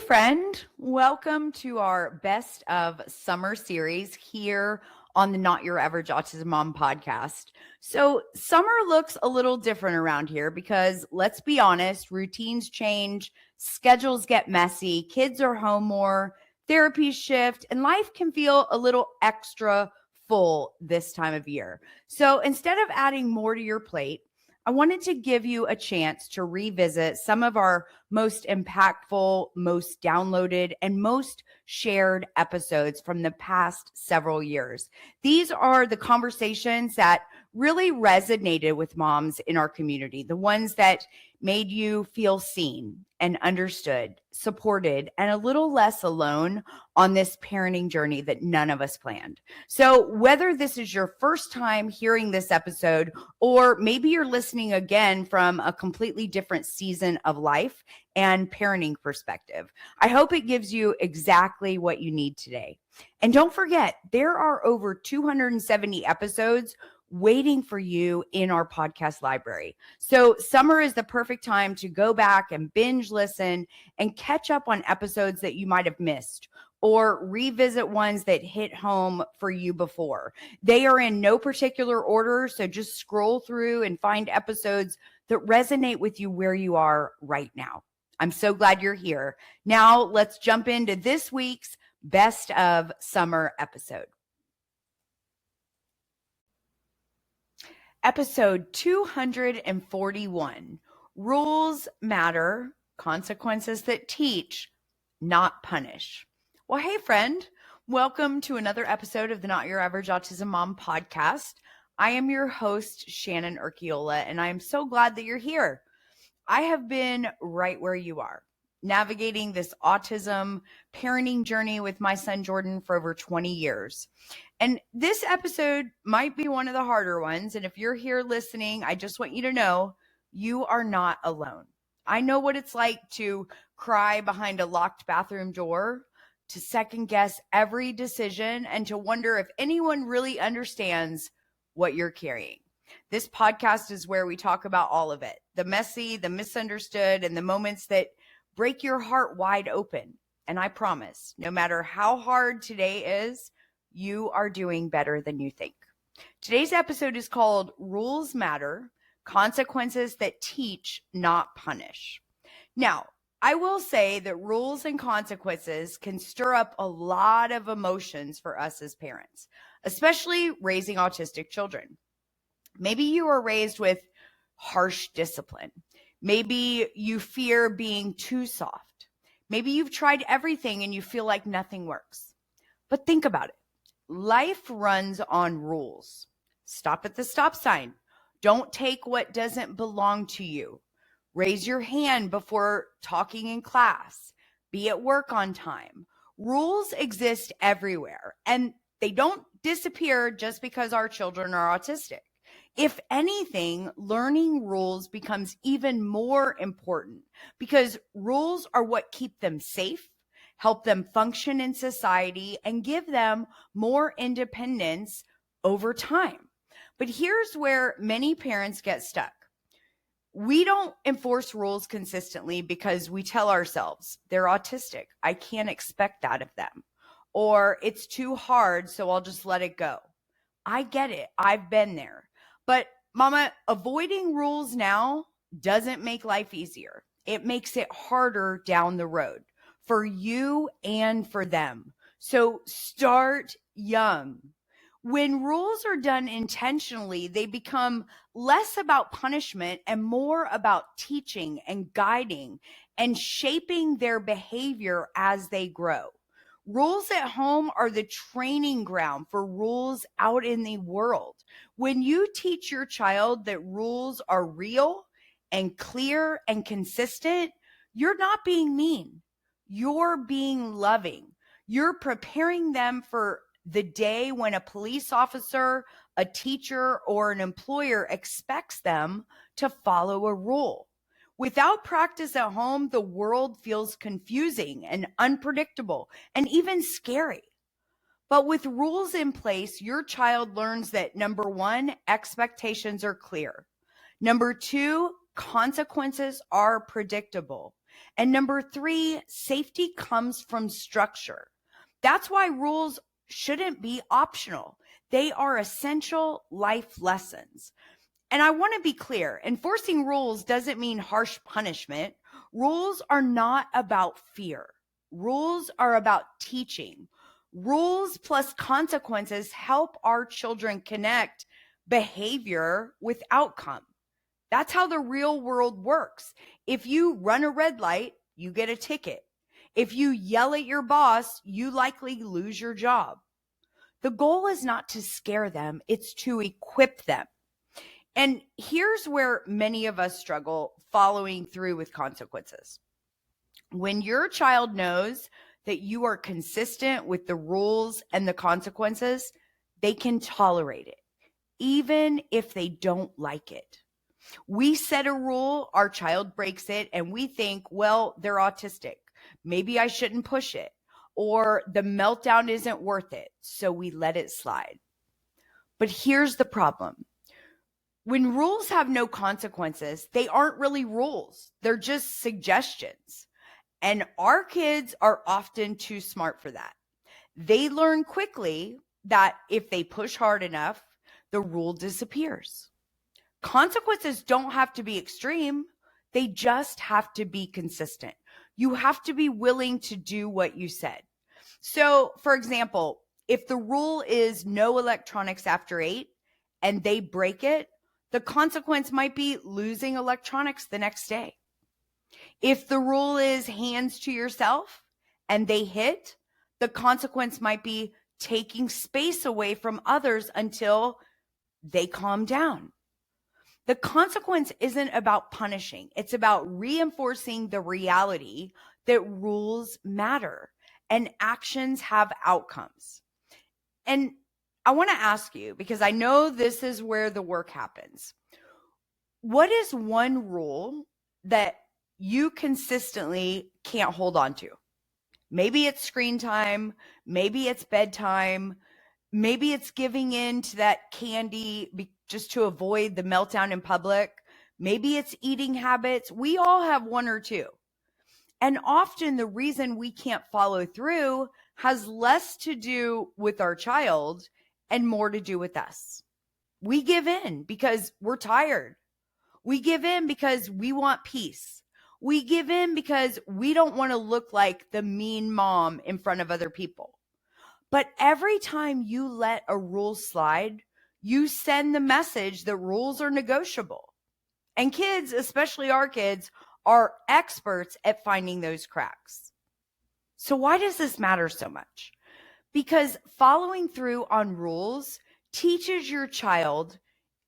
friend. Welcome to our Best of Summer series here on the Not Your Average Autism Mom podcast. So, summer looks a little different around here because let's be honest, routines change, schedules get messy, kids are home more, therapies shift, and life can feel a little extra full this time of year. So, instead of adding more to your plate, I wanted to give you a chance to revisit some of our most impactful, most downloaded, and most shared episodes from the past several years. These are the conversations that really resonated with moms in our community, the ones that made you feel seen and understood, supported, and a little less alone on this parenting journey that none of us planned. So whether this is your first time hearing this episode, or maybe you're listening again from a completely different season of life and parenting perspective, I hope it gives you exactly what you need today. And don't forget, there are over 270 episodes waiting for you in our podcast library. So summer is the perfect time to go back and binge listen and catch up on episodes that you might have missed, or revisit ones that hit home for you before. They are in no particular order, so just scroll through and find episodes that resonate with you where you are right now. I'm so glad you're here. Now let's jump into this week's Best of Summer episode. Episode 241, Rules Matter, Consequences That Teach, Not Punish. Well, hey, friend. Welcome to another episode of the Not Your Average Autism Mom podcast. I am your host, Shannon, and I am so glad that you're here. I have been right where you are, navigating this autism parenting journey with my son, Jordan, for over 20 years. And this episode might be one of the harder ones. And if you're here listening, I just want you to know you are not alone. I know what it's like to cry behind a locked bathroom door, to second guess every decision, and to wonder if anyone really understands what you're carrying. This podcast is where we talk about all of it, the messy, the misunderstood, and the moments that break your heart wide open. And I promise, no matter how hard today is, you are doing better than you think. Today's episode is called Rules Matter, Consequences That Teach, Not Punish. Now, I will say that rules and consequences can stir up a lot of emotions for us as parents, especially raising autistic children. Maybe you were raised with harsh discipline. Maybe you fear being too soft. Maybe you've tried everything and you feel like nothing works. But think about it. Life runs on rules. Stop at the stop sign. Don't take what doesn't belong to you. Raise your hand before talking in class. Be at work on time. Rules exist everywhere, and they don't disappear just because our children are autistic. If anything, learning rules becomes even more important because rules are what keep them safe, help them function in society, and give them more independence over time. But here's where many parents get stuck. We don't enforce rules consistently because we tell ourselves they're autistic. I can't expect that of them. Or it's too hard, so I'll just let it go. I get it. I've been there. But mama, avoiding rules now doesn't make life easier. It makes it harder down the road for you and for them. So start young. When rules are done intentionally, they become less about punishment and more about teaching and guiding and shaping their behavior as they grow. Rules at home are the training ground for rules out in the world. When you teach your child that rules are real and clear and consistent, you're not being mean. You're being loving. You're preparing them for the day when a police officer, a teacher, or an employer expects them to follow a rule. Without practice at home, the world feels confusing and unpredictable and even scary. But with rules in place, your child learns that number one, expectations are clear. Number two, consequences are predictable. And number 3, safety comes from structure. That's why rules shouldn't be optional. They are essential life lessons. And I want to be clear, enforcing rules doesn't mean harsh punishment. Rules are not about fear. Rules are about teaching. Rules plus consequences help our children connect behavior with outcome. That's how the real world works. If you run a red light, you get a ticket. If you yell at your boss, you likely lose your job. The goal is not to scare them, it's to equip them. And here's where many of us struggle following through with consequences. When your child knows that you are consistent with the rules and the consequences, they can tolerate it, even if they don't like it. We set a rule, our child breaks it, and we think, well, they're autistic. Maybe I shouldn't push it. Or the meltdown isn't worth it, so we let it slide. But here's the problem. When rules have no consequences, they aren't really rules. They're just suggestions. And our kids are often too smart for that. They learn quickly that if they push hard enough, the rule disappears. Consequences don't have to be extreme. They just have to be consistent. You have to be willing to do what you said. So, for example, if the rule is no electronics after 8 and they break it, the consequence might be losing electronics the next day. If the rule is hands to yourself and they hit, the consequence might be taking space away from others until they calm down. The consequence isn't about punishing. It's about reinforcing the reality that rules matter and actions have outcomes. And I want to ask you, because I know this is where the work happens. What is one rule that you consistently can't hold on to? Maybe it's screen time. Maybe it's bedtime. Maybe it's giving in to that candy just to avoid the meltdown in public. Maybe it's eating habits. We all have one or two. And often the reason we can't follow through has less to do with our child and more to do with us. We give in because we're tired. We give in because we want peace. We give in because we don't want to look like the mean mom in front of other people. But every time you let a rule slide, you send the message that rules are negotiable. And kids, especially our kids, are experts at finding those cracks. So why does this matter so much? Because following through on rules teaches your child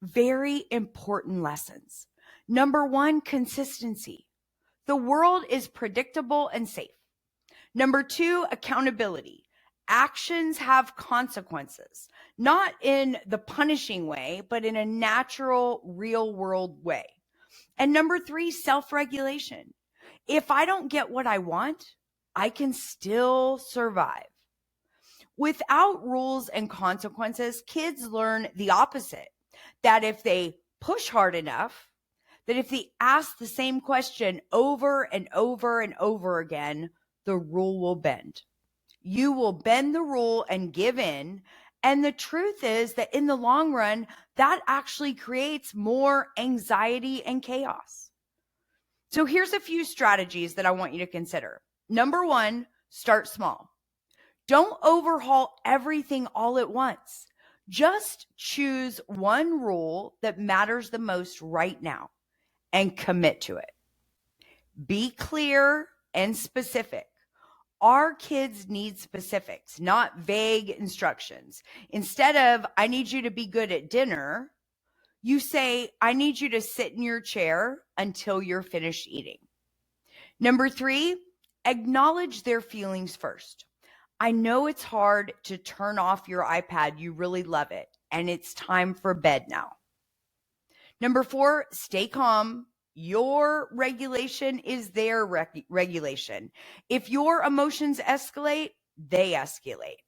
very important lessons. Number 1, consistency. The world is predictable and safe. Number 2, accountability. Actions have consequences, not in the punishing way, but in a natural, real world way. And number 3, self-regulation. If I don't get what I want, I can still survive. Without rules and consequences, kids learn the opposite, that if they push hard enough, that if they ask the same question over and over and over again, the rule will bend. You will bend the rule and give in. And the truth is that in the long run, that actually creates more anxiety and chaos. So here's a few strategies that I want you to consider. Number 1, start small. Don't overhaul everything all at once. Just choose one rule that matters the most right now and commit to it. Be clear and specific. Our kids need specifics, not vague instructions. Instead of, I need you to be good at dinner, you say, I need you to sit in your chair until you're finished eating. Number 3, acknowledge their feelings first. I know it's hard to turn off your iPad. You really love it. And it's time for bed now. Number 4, stay calm. Your regulation is their regulation. If your emotions escalate, they escalate.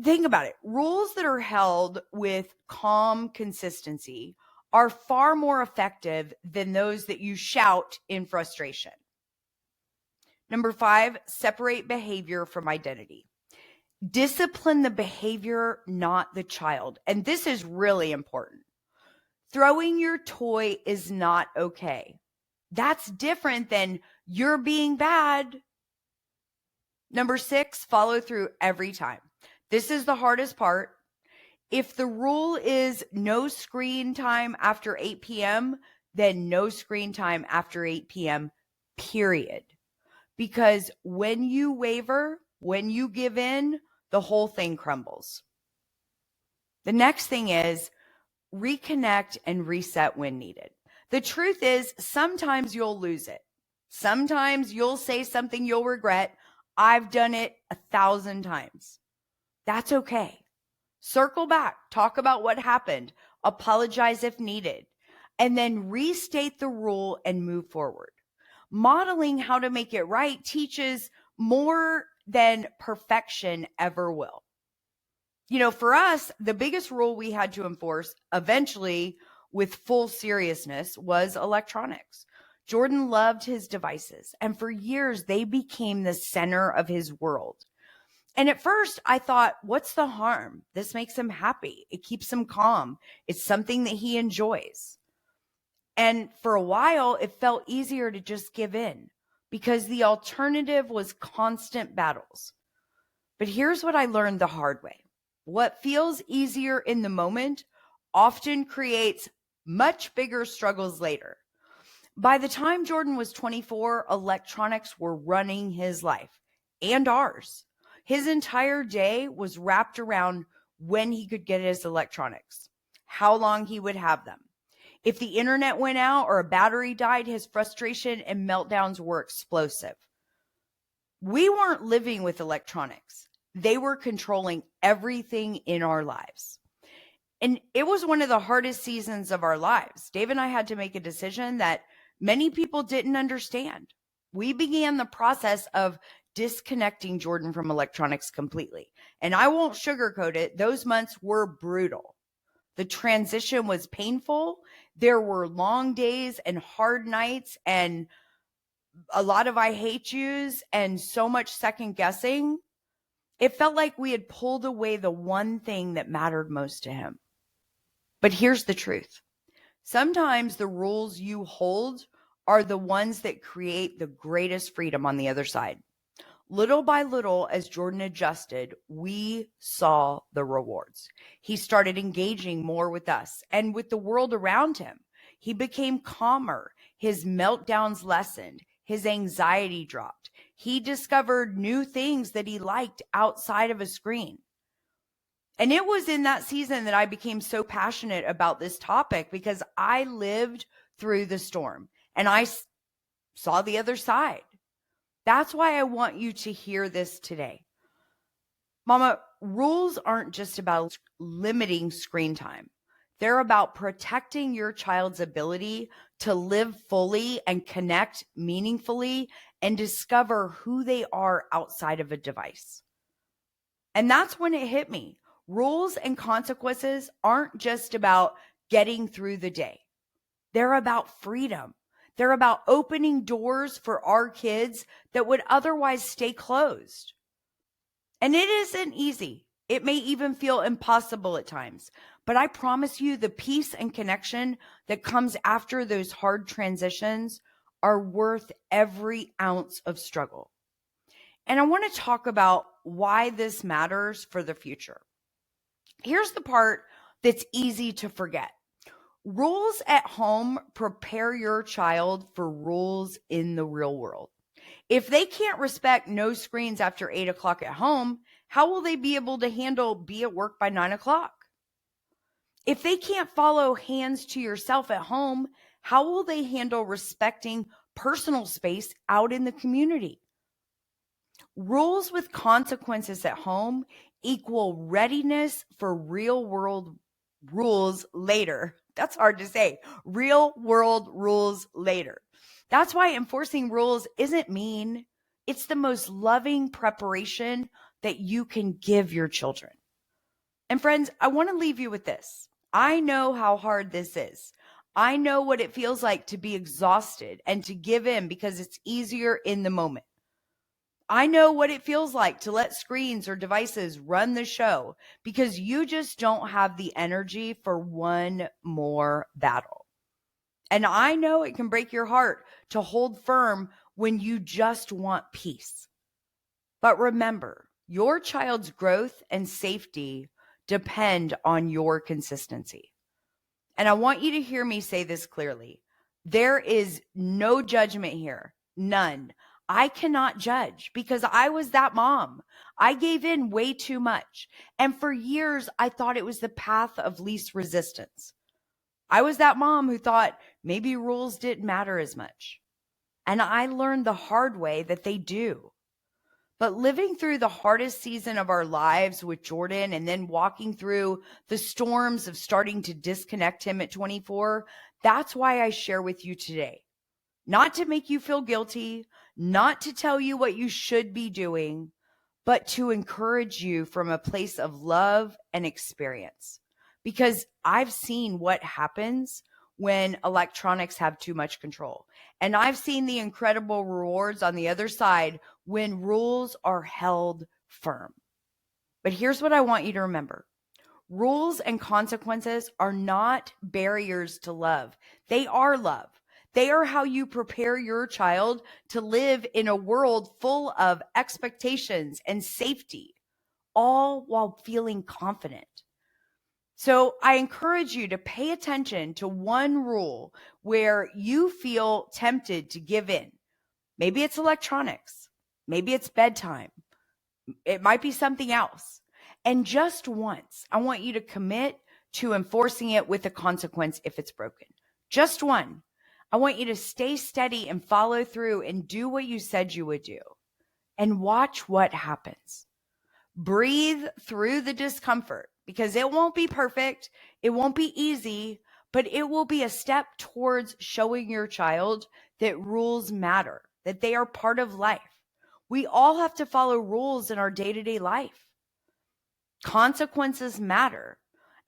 Think about it. Rules that are held with calm consistency are far more effective than those that you shout in frustration. Number 5, separate behavior from identity. Discipline the behavior, not the child. And this is really important. Throwing your toy is not okay. That's different than you're being bad. Number 6, follow through every time. This is the hardest part. If the rule is no screen time after 8 p.m., then no screen time after 8 p.m., period. Because when you waver, when you give in, the whole thing crumbles. The next thing is reconnect and reset when needed. The truth is, sometimes you'll lose it. Sometimes you'll say something you'll regret. I've done it 1,000 times. That's okay. Circle back, talk about what happened, apologize if needed, and then restate the rule and move forward. Modeling how to make it right teaches more than perfection ever will. For us, the biggest rule we had to enforce eventually with full seriousness was electronics. Jordan loved his devices, and for years they became the center of his world. And at first I thought, what's the harm? This makes him happy. It keeps him calm. It's something that he enjoys. And for a while, it felt easier to just give in because the alternative was constant battles. But here's what I learned the hard way. What feels easier in the moment often creates much bigger struggles later. By the time Jordan was 24, electronics were running his life and ours. His entire day was wrapped around when he could get his electronics, how long he would have them. If the internet went out or a battery died, his frustration and meltdowns were explosive. We weren't living with electronics. They were controlling everything in our lives. And it was one of the hardest seasons of our lives. Dave and I had to make a decision that many people didn't understand. We began the process of disconnecting Jordan from electronics completely. And I won't sugarcoat it. Those months were brutal. The transition was painful. There were long days and hard nights and a lot of I hate yous and so much second guessing. It felt like we had pulled away the one thing that mattered most to him. But here's the truth. Sometimes the rules you hold are the ones that create the greatest freedom on the other side. Little by little, as Jordan adjusted, we saw the rewards. He started engaging more with us and with the world around him. He became calmer. His meltdowns lessened. His anxiety dropped. He discovered new things that he liked outside of a screen. And it was in that season that I became so passionate about this topic because I lived through the storm and I saw the other side. That's why I want you to hear this today. Mama, rules aren't just about limiting screen time. They're about protecting your child's ability to live fully and connect meaningfully and discover who they are outside of a device. And that's when it hit me. Rules and consequences aren't just about getting through the day. They're about freedom. They're about opening doors for our kids that would otherwise stay closed. And it isn't easy. It may even feel impossible at times. But I promise you the peace and connection that comes after those hard transitions are worth every ounce of struggle. And I want to talk about why this matters for the future. Here's the part that's easy to forget. Rules at home prepare your child for rules in the real world. If they can't respect no screens after 8 o'clock at home, how will they be able to handle be at work by 9 o'clock? If they can't follow hands to yourself at home, how will they handle respecting personal space out in the community? Rules with consequences at home equal readiness for real world rules later. That's hard to say. Real world rules later. That's why enforcing rules isn't mean. It's the most loving preparation that you can give your children. And friends, I want to leave you with this. I know how hard this is. I know what it feels like to be exhausted and to give in because it's easier in the moment. I know what it feels like to let screens or devices run the show because you just don't have the energy for one more battle. And I know it can break your heart to hold firm when you just want peace. But remember, your child's growth and safety depend on your consistency. And I want you to hear me say this clearly. There is no judgment here, none. I cannot judge because I was that mom. I gave in way too much. And for years, I thought it was the path of least resistance. I was that mom who thought maybe rules didn't matter as much. And I learned the hard way that they do. But living through the hardest season of our lives with Jordan and then walking through the storms of starting to disconnect him at 24, that's why I share with you today. Not to make you feel guilty, not to tell you what you should be doing, but to encourage you from a place of love and experience. Because I've seen what happens when electronics have too much control. And I've seen the incredible rewards on the other side when rules are held firm. But here's what I want you to remember. Rules and consequences are not barriers to love. They are love. They are how you prepare your child to live in a world full of expectations and safety, all while feeling confident. So I encourage you to pay attention to one rule where you feel tempted to give in. Maybe it's electronics. Maybe it's bedtime. It might be something else. And just once, I want you to commit to enforcing it with a consequence if it's broken. Just one. I want you to stay steady and follow through and do what you said you would do. And watch what happens. Breathe through the discomfort because it won't be perfect. It won't be easy, but it will be a step towards showing your child that rules matter, that they are part of life. We all have to follow rules in our day-to-day life. Consequences matter.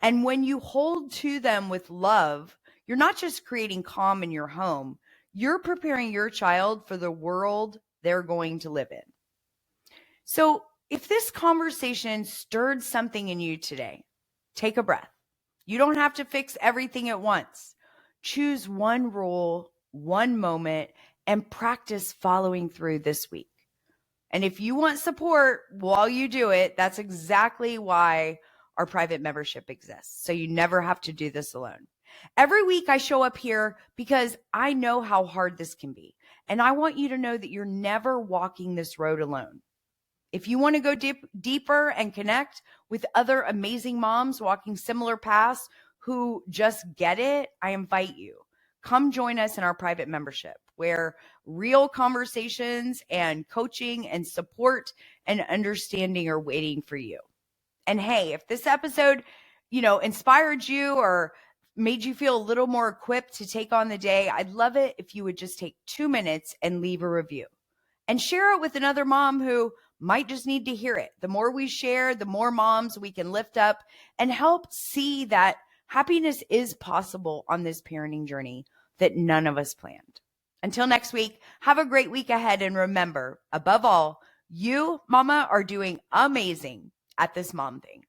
And when you hold to them with love, you're not just creating calm in your home, you're preparing your child for the world they're going to live in. So if this conversation stirred something in you today, take a breath. You don't have to fix everything at once. Choose one rule, one moment, and practice following through this week. And if you want support while you do it, that's exactly why our private membership exists. So you never have to do this alone. Every week I show up here because I know how hard this can be. And I want you to know that you're never walking this road alone. If you want to go deeper and connect with other amazing moms walking similar paths who just get it, I invite you. Come join us in our private membership where real conversations and coaching and support and understanding are waiting for you. And hey, if this episode, inspired you or made you feel a little more equipped to take on the day, I'd love it if you would just take 2 minutes and leave a review and share it with another mom who might just need to hear it. The more we share, the more moms we can lift up and help see that happiness is possible on this parenting journey that none of us planned. Until next week, have a great week ahead. And remember, above all, you, mama, are doing amazing at this mom thing.